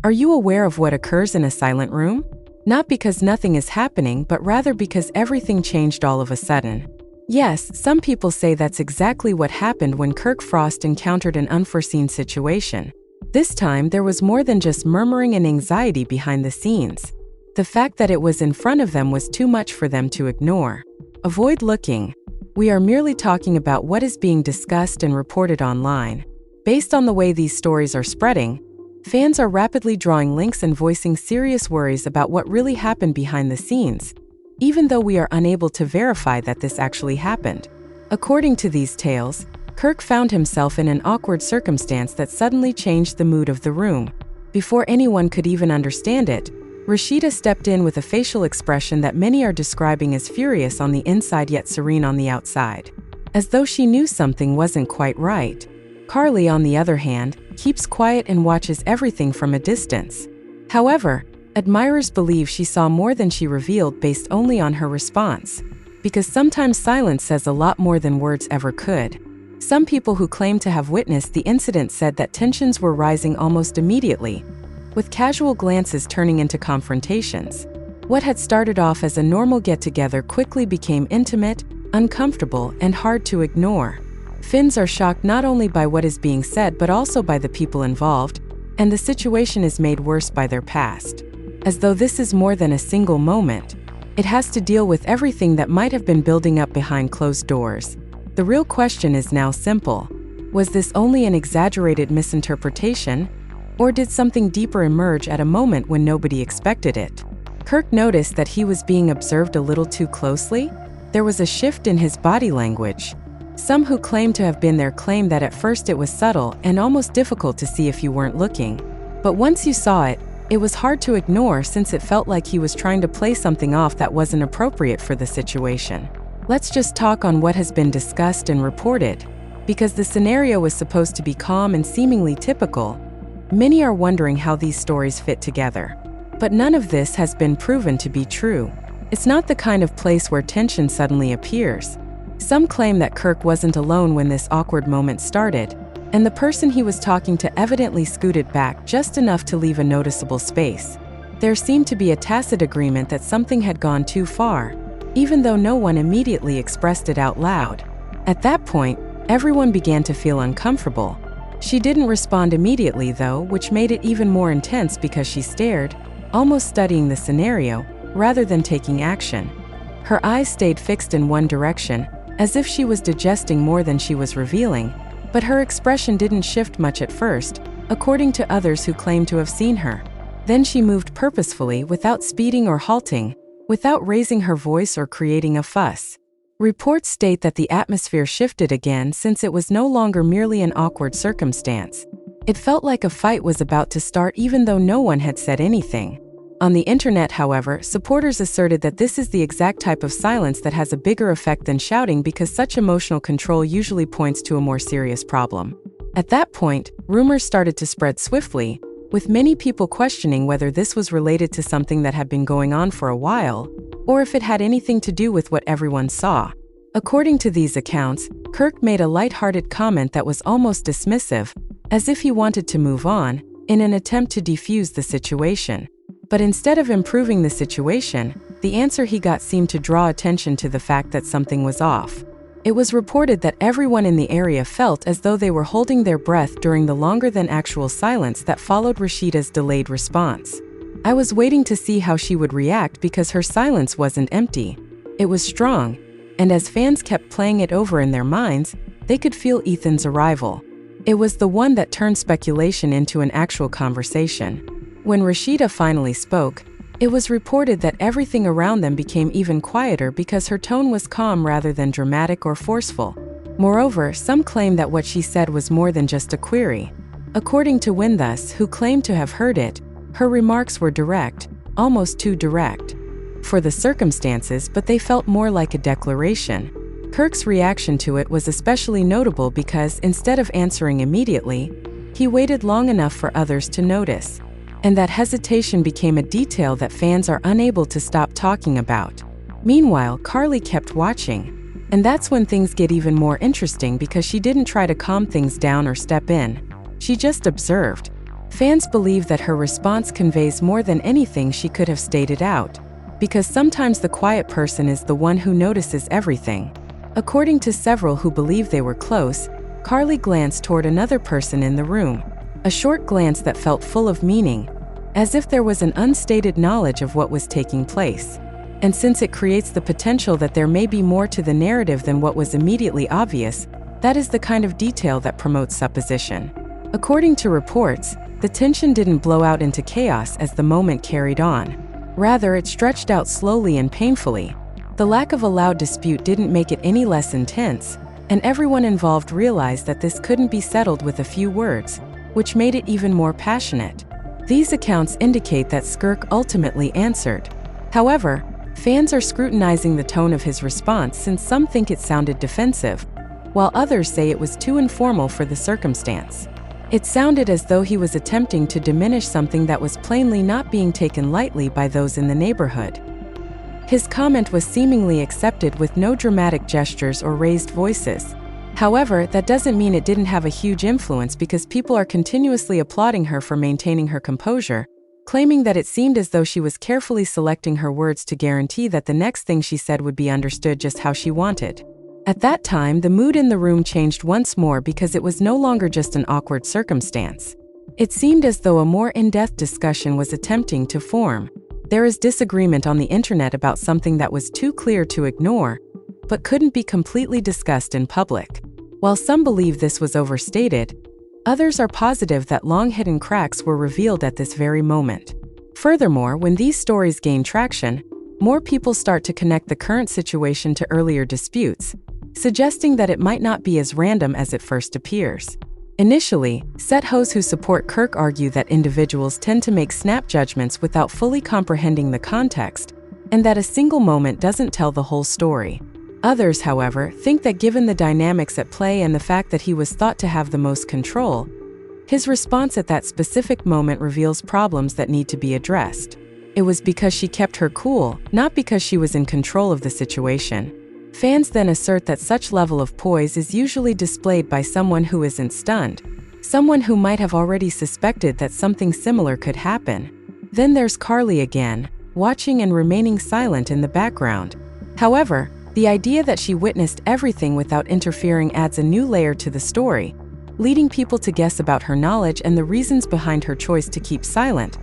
Are you aware of what occurs in a silent room? Not because nothing is happening, but rather because everything changed all of a sudden. Yes, some people say that's exactly what happened when Kirk Frost encountered an unforeseen situation. This time, there was more than just murmuring and anxiety behind the scenes. The fact that it was in front of them was too much for them to ignore. Avoid looking. We are merely talking about what is being discussed and reported online. Based on the way these stories are spreading, fans are rapidly drawing links and voicing serious worries about what really happened behind the scenes, even though we are unable to verify that this actually happened. According to these tales, Kirk found himself in an awkward circumstance that suddenly changed the mood of the room. Before anyone could even understand it, Rasheeda stepped in with a facial expression that many are describing as furious on the inside yet serene on the outside. As though she knew something wasn't quite right. Karlie, on the other hand, keeps quiet and watches everything from a distance. However, admirers believe she saw more than she revealed based only on her response, because sometimes silence says a lot more than words ever could. Some people who claim to have witnessed the incident said that tensions were rising almost immediately, with casual glances turning into confrontations. What had started off as a normal get-together quickly became intimate, uncomfortable, and hard to ignore. Fans are shocked not only by what is being said but also by the people involved, and the situation is made worse by their past. As though this is more than a single moment, it has to deal with everything that might have been building up behind closed doors. The real question is now simple. Was this only an exaggerated misinterpretation, or did something deeper emerge at a moment when nobody expected it? Kirk noticed that he was being observed a little too closely. There was a shift in his body language. Some who claim to have been there claim that at first it was subtle and almost difficult to see if you weren't looking. But once you saw it, it was hard to ignore since it felt like he was trying to play something off that wasn't appropriate for the situation. Let's just talk on what has been discussed and reported. Because the scenario was supposed to be calm and seemingly typical, many are wondering how these stories fit together. But none of this has been proven to be true. It's not the kind of place where tension suddenly appears. Some claim that Kirk wasn't alone when this awkward moment started, and the person he was talking to evidently scooted back just enough to leave a noticeable space. There seemed to be a tacit agreement that something had gone too far, even though no one immediately expressed it out loud. At that point, everyone began to feel uncomfortable. She didn't respond immediately though, which made it even more intense because she stared, almost studying the scenario, rather than taking action. Her eyes stayed fixed in one direction, as if she was digesting more than she was revealing, but her expression didn't shift much at first, according to others who claim to have seen her. Then she moved purposefully without speeding or halting, without raising her voice or creating a fuss. Reports state that the atmosphere shifted again since it was no longer merely an awkward circumstance. It felt like a fight was about to start even though no one had said anything. On the internet, however, supporters asserted that this is the exact type of silence that has a bigger effect than shouting because such emotional control usually points to a more serious problem. At that point, rumors started to spread swiftly, with many people questioning whether this was related to something that had been going on for a while, or if it had anything to do with what everyone saw. According to these accounts, Kirk made a light-hearted comment that was almost dismissive, as if he wanted to move on, in an attempt to defuse the situation. But instead of improving the situation, the answer he got seemed to draw attention to the fact that something was off. It was reported that everyone in the area felt as though they were holding their breath during the longer-than-actual silence that followed Rasheeda's delayed response. I was waiting to see how she would react because her silence wasn't empty. It was strong, and as fans kept playing it over in their minds, they could feel Ethan's arrival. It was the one that turned speculation into an actual conversation. When Rasheeda finally spoke, it was reported that everything around them became even quieter because her tone was calm rather than dramatic or forceful. Moreover, some claim that what she said was more than just a query. According to Winthus, who claimed to have heard it, her remarks were direct, almost too direct for the circumstances, but they felt more like a declaration. Kirk's reaction to it was especially notable because instead of answering immediately, he waited long enough for others to notice. And that hesitation became a detail that fans are unable to stop talking about. Meanwhile, Karlie kept watching. And that's when things get even more interesting because she didn't try to calm things down or step in. She just observed. Fans believe that her response conveys more than anything she could have stated out, because sometimes the quiet person is the one who notices everything. According to several who believe they were close, Karlie glanced toward another person in the room, a short glance that felt full of meaning, as if there was an unstated knowledge of what was taking place. And since it creates the potential that there may be more to the narrative than what was immediately obvious, that is the kind of detail that promotes supposition. According to reports, the tension didn't blow out into chaos as the moment carried on. Rather, it stretched out slowly and painfully. The lack of a loud dispute didn't make it any less intense, and everyone involved realized that this couldn't be settled with a few words, which made it even more passionate. These accounts indicate that Kirk ultimately answered. However, fans are scrutinizing the tone of his response since some think it sounded defensive, while others say it was too informal for the circumstance. It sounded as though he was attempting to diminish something that was plainly not being taken lightly by those in the neighborhood. His comment was seemingly accepted with no dramatic gestures or raised voices. However, that doesn't mean it didn't have a huge influence because people are continuously applauding her for maintaining her composure, claiming that it seemed as though she was carefully selecting her words to guarantee that the next thing she said would be understood just how she wanted. At that time, the mood in the room changed once more because it was no longer just an awkward circumstance. It seemed as though a more in-depth discussion was attempting to form. There is disagreement on the internet about something that was too clear to ignore, but couldn't be completely discussed in public. While some believe this was overstated, others are positive that long-hidden cracks were revealed at this very moment. Furthermore, when these stories gain traction, more people start to connect the current situation to earlier disputes, suggesting that it might not be as random as it first appears. Initially, set hosts who support Kirk argue that individuals tend to make snap judgments without fully comprehending the context, and that a single moment doesn't tell the whole story. Others, however, think that given the dynamics at play and the fact that he was thought to have the most control, his response at that specific moment reveals problems that need to be addressed. It was because she kept her cool, not because she was in control of the situation. Fans then assert that such level of poise is usually displayed by someone who isn't stunned, someone who might have already suspected that something similar could happen. Then there's Karlie again, watching and remaining silent in the background. However, the idea that she witnessed everything without interfering adds a new layer to the story, leading people to guess about her knowledge and the reasons behind her choice to keep silent.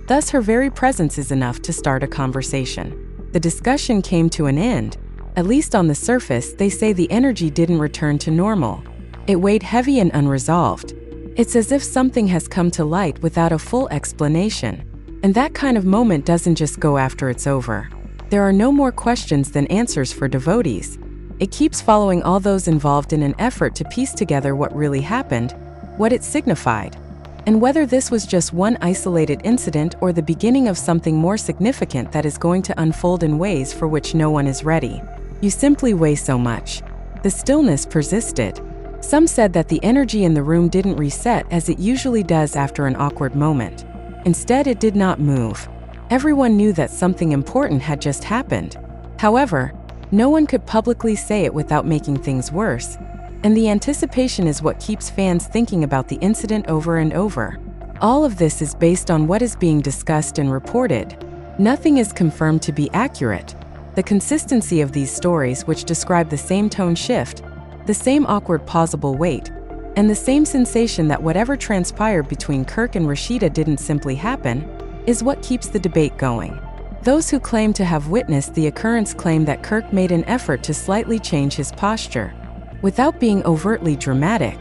Thus, her very presence is enough to start a conversation. The discussion came to an end. At least on the surface, they say the energy didn't return to normal. It weighed heavy and unresolved. It's as if something has come to light without a full explanation. And that kind of moment doesn't just go after it's over. There are no more questions than answers for devotees. It keeps following all those involved in an effort to piece together what really happened, what it signified, and whether this was just one isolated incident or the beginning of something more significant that is going to unfold in ways for which no one is ready. You simply weigh so much. The stillness persisted. Some said that the energy in the room didn't reset as it usually does after an awkward moment. Instead, it did not move. Everyone knew that something important had just happened. However, no one could publicly say it without making things worse, and the anticipation is what keeps fans thinking about the incident over and over. All of this is based on what is being discussed and reported. Nothing is confirmed to be accurate. The consistency of these stories, which describe the same tone shift, the same awkward pausable wait, and the same sensation that whatever transpired between Kirk and Rasheeda didn't simply happen, is what keeps the debate going. Those who claim to have witnessed the occurrence claim that Kirk made an effort to slightly change his posture. Without being overtly dramatic,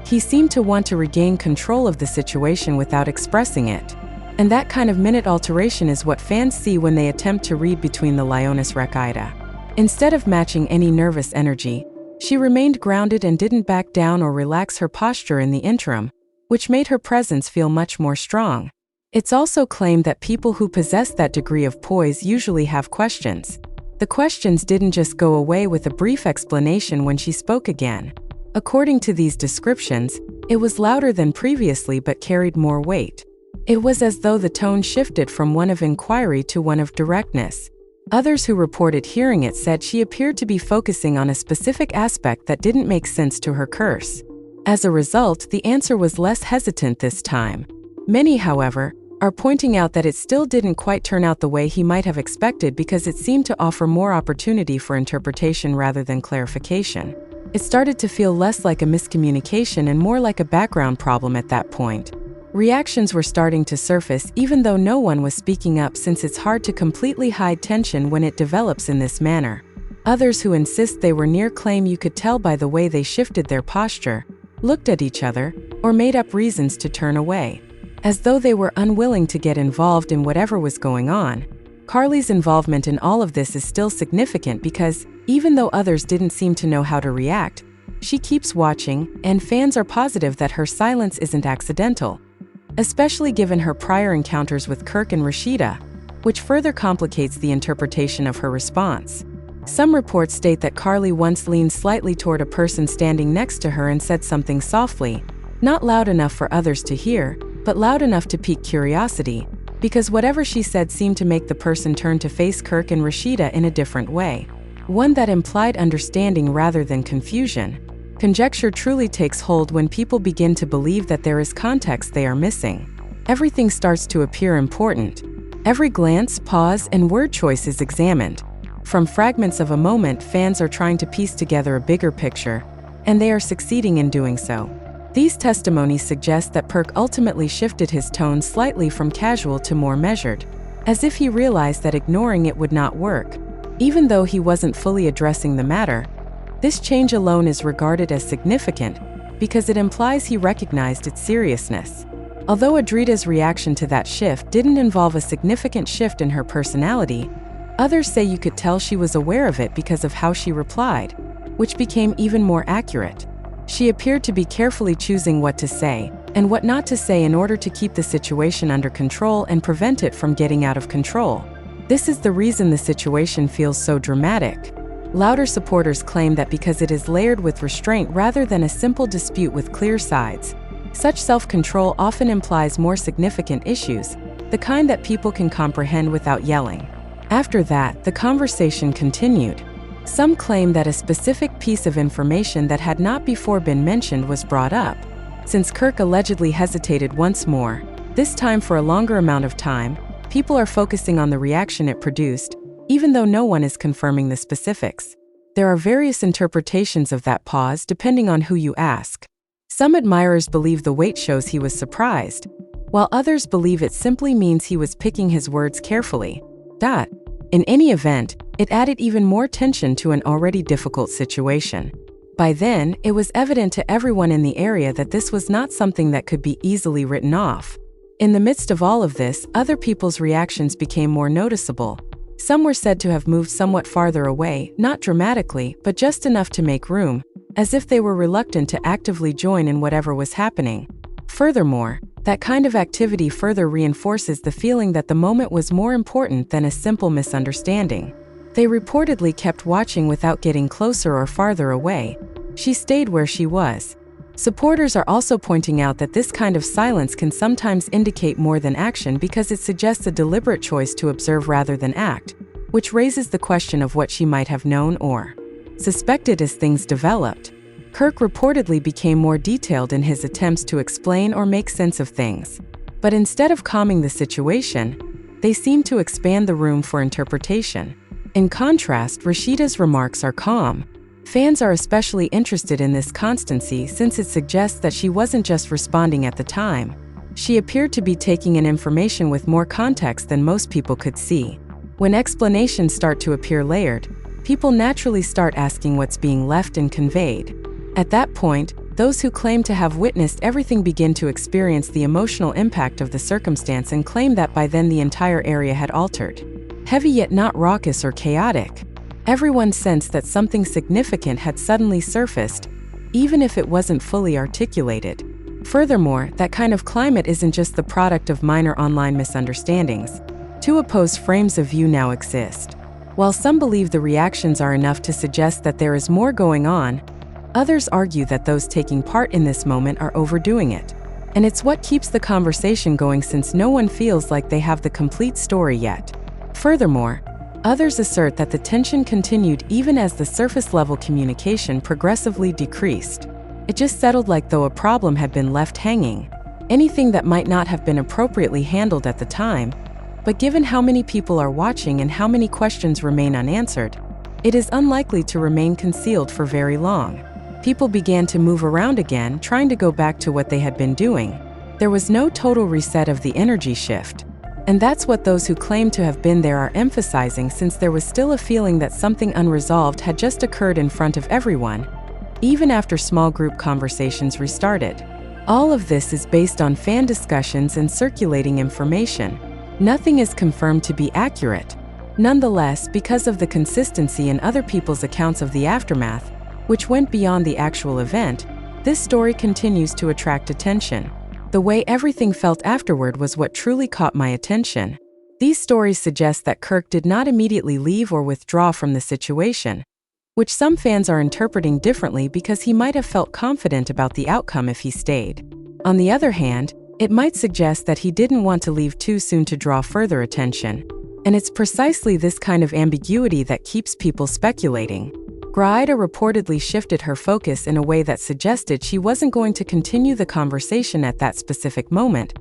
he seemed to want to regain control of the situation without expressing it. And that kind of minute alteration is what fans see when they attempt to read between the lines. Rasheeda. Instead of matching any nervous energy, she remained grounded and didn't back down or relax her posture in the interim, which made her presence feel much more strong. It's also claimed that people who possess that degree of poise usually have questions. The questions didn't just go away with a brief explanation when she spoke again. According to these descriptions, it was louder than previously but carried more weight. It was as though the tone shifted from one of inquiry to one of directness. Others who reported hearing it said she appeared to be focusing on a specific aspect that didn't make sense to her curse. As a result, the answer was less hesitant this time. Many, however, are pointing out that it still didn't quite turn out the way he might have expected because it seemed to offer more opportunity for interpretation rather than clarification. It started to feel less like a miscommunication and more like a background problem at that point. Reactions were starting to surface even though no one was speaking up, since it's hard to completely hide tension when it develops in this manner. Others who insist they were near claim you could tell by the way they shifted their posture, looked at each other, or made up reasons to turn away, as though they were unwilling to get involved in whatever was going on. Karlie's involvement in all of this is still significant because, even though others didn't seem to know how to react, she keeps watching, and fans are positive that her silence isn't accidental, especially given her prior encounters with Kirk and Rasheeda, which further complicates the interpretation of her response. Some reports state that Karlie once leaned slightly toward a person standing next to her and said something softly, not loud enough for others to hear, but loud enough to pique curiosity, because whatever she said seemed to make the person turn to face Kirk and Rasheeda in a different way, one that implied understanding rather than confusion. Conjecture truly takes hold when people begin to believe that there is context they are missing. Everything starts to appear important. Every glance, pause, and word choice is examined. From fragments of a moment, fans are trying to piece together a bigger picture, and they are succeeding in doing so. These testimonies suggest that Kirk ultimately shifted his tone slightly from casual to more measured, as if he realized that ignoring it would not work. Even though he wasn't fully addressing the matter, this change alone is regarded as significant because it implies he recognized its seriousness. Although Adrita's reaction to that shift didn't involve a significant shift in her personality, others say you could tell she was aware of it because of how she replied, which became even more accurate. She appeared to be carefully choosing what to say and what not to say in order to keep the situation under control and prevent it from getting out of control. This is the reason the situation feels so dramatic. Louder supporters claim that because it is layered with restraint rather than a simple dispute with clear sides, such self-control often implies more significant issues, the kind that people can comprehend without yelling. After that, the conversation continued. Some claim that a specific piece of information that had not before been mentioned was brought up. Since Kirk allegedly hesitated once more, this time for a longer amount of time, people are focusing on the reaction it produced, even though no one is confirming the specifics. There are various interpretations of that pause depending on who you ask. Some admirers believe the weight shows he was surprised, while others believe it simply means he was picking his words carefully. In any event, it added even more tension to an already difficult situation. By then, it was evident to everyone in the area that this was not something that could be easily written off. In the midst of all of this, other people's reactions became more noticeable. Some were said to have moved somewhat farther away, not dramatically, but just enough to make room, as if they were reluctant to actively join in whatever was happening. Furthermore, that kind of activity further reinforces the feeling that the moment was more important than a simple misunderstanding. They reportedly kept watching without getting closer or farther away. She stayed where she was. Supporters are also pointing out that this kind of silence can sometimes indicate more than action because it suggests a deliberate choice to observe rather than act, which raises the question of what she might have known or suspected as things developed. Kirk reportedly became more detailed in his attempts to explain or make sense of things. But instead of calming the situation, they seemed to expand the room for interpretation. In contrast, Rasheeda's remarks are calm. Fans are especially interested in this constancy since it suggests that she wasn't just responding at the time. She appeared to be taking in information with more context than most people could see. When explanations start to appear layered, people naturally start asking what's being left and conveyed. At that point, those who claim to have witnessed everything begin to experience the emotional impact of the circumstance and claim that by then the entire area had altered. Heavy yet not raucous or chaotic. Everyone sensed that something significant had suddenly surfaced, even if it wasn't fully articulated. Furthermore, that kind of climate isn't just the product of minor online misunderstandings. Two opposed frames of view now exist. While some believe the reactions are enough to suggest that there is more going on, others argue that those taking part in this moment are overdoing it. And it's what keeps the conversation going since no one feels like they have the complete story yet. Furthermore, others assert that the tension continued even as the surface-level communication progressively decreased. It just settled like though a problem had been left hanging. anything that might not have been appropriately handled at the time. But given how many people are watching and how many questions remain unanswered, it is unlikely to remain concealed for very long. People began to move around again, trying to go back to what they had been doing. There was no total reset of the energy shift. And that's what those who claim to have been there are emphasizing, since there was still a feeling that something unresolved had just occurred in front of everyone, even after small group conversations restarted. All of this is based on fan discussions and circulating information. Nothing is confirmed to be accurate. Nonetheless, because of the consistency in other people's accounts of the aftermath, which went beyond the actual event, this story continues to attract attention. The way everything felt afterward was what truly caught my attention. These stories suggest that Kirk did not immediately leave or withdraw from the situation, which some fans are interpreting differently because he might have felt confident about the outcome if he stayed. On the other hand, it might suggest that he didn't want to leave too soon to draw further attention. And it's precisely this kind of ambiguity that keeps people speculating. Rasheeda reportedly shifted her focus in a way that suggested she wasn't going to continue the conversation at that specific moment,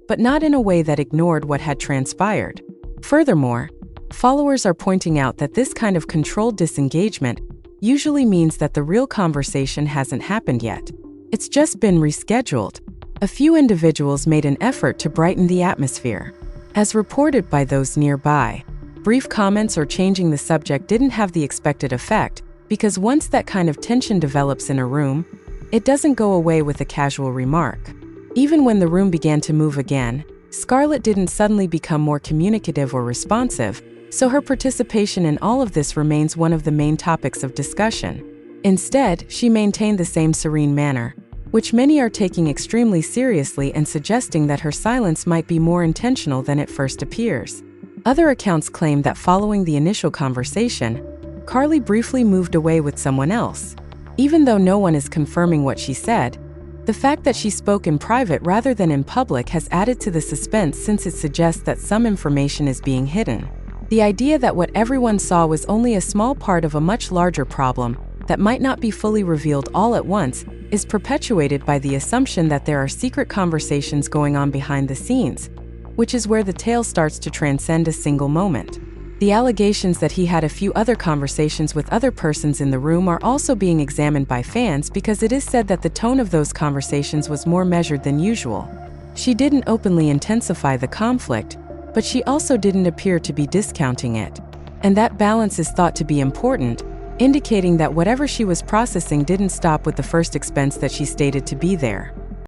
but not in a way that ignored what had transpired. Furthermore, followers are pointing out that this kind of controlled disengagement usually means that the real conversation hasn't happened yet. It's just been rescheduled. A few individuals made an effort to brighten the atmosphere. As reported by those nearby, brief comments or changing the subject didn't have the expected effect, because once that kind of tension develops in a room, it doesn't go away with a casual remark. Even when the room began to move again, Scarlett didn't suddenly become more communicative or responsive, so her participation in all of this remains one of the main topics of discussion. Instead, she maintained the same serene manner, which many are taking extremely seriously and suggesting that her silence might be more intentional than it first appears. Other accounts claim that following the initial conversation, Karlie briefly moved away with someone else. Even though no one is confirming what she said, the fact that she spoke in private rather than in public has added to the suspense, since it suggests that some information is being hidden. The idea that what everyone saw was only a small part of a much larger problem that might not be fully revealed all at once is perpetuated by the assumption that there are secret conversations going on behind the scenes, which is where the tale starts to transcend a single moment. The allegations that he had a few other conversations with other persons in the room are also being examined by fans, because it is said that the tone of those conversations was more measured than usual. She didn't openly intensify the conflict, but she also didn't appear to be discounting it. And that balance is thought to be important, indicating that whatever she was processing didn't stop with the first expense that she stated to be there.